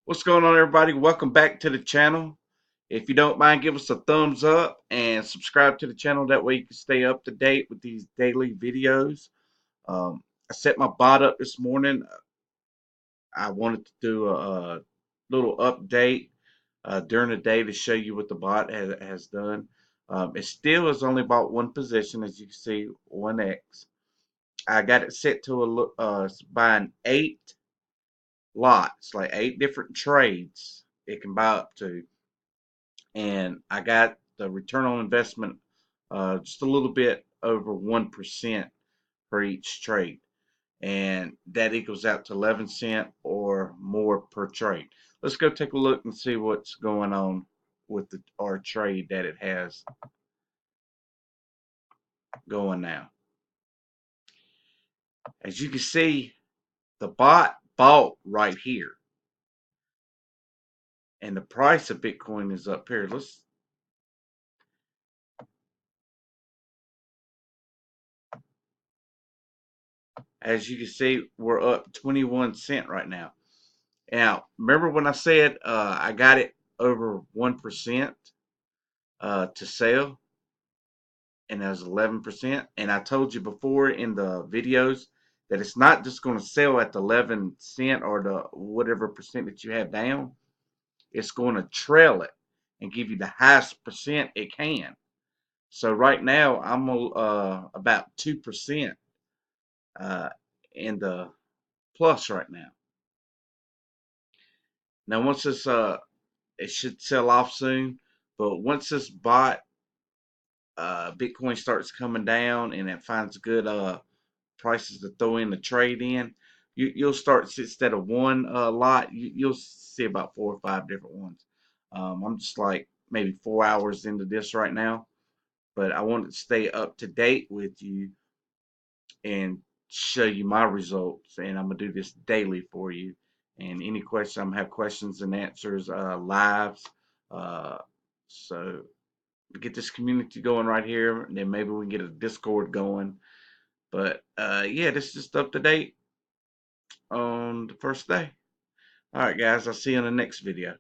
What's going on, everybody? Welcome back to the channel. If you don't mind, give us a thumbs up and subscribe to the channel. That way you can stay up to date with these daily videos. I set my bot up this morning. I wanted to do a little update during the day to show you what the bot has done. It still is only about one position, as you can see, 1x. I got it set to buying 8 lots, like 8 different trades it can buy up to. And I got the return on investment just a little bit over 1% for each trade. And that equals out to 11 cents or more per trade. Let's go take a look and see what's going on with our trade that it has going now. As you can see, the bot bought right here, and the price of Bitcoin is up here. As you can see, we're up 21 cents right now. Now, remember when I said I got it over 1% to sell, and that was 11%. And I told you before in the videos that it's not just going to sell at the 11 cent or the whatever percent that you have down. It's going to trail it and give you the highest percent it can. So right now I'm about 2% uh, in the plus right now. Now once this it should sell off soon, but once this bot Bitcoin starts coming down and it finds good prices to throw in the trade in, you'll start instead of one lot, you'll see about 4 or 5 different ones. I'm just like maybe 4 hours into this right now, but I want to stay up to date with you and show you my results, and I'm gonna do this daily for you. And any questions, I'm gonna have questions and answers lives. Uh, so get this community going right here, and then maybe we can get a Discord going. But yeah, this is just up to date on the first day. All right, guys, I'll see you in the next video.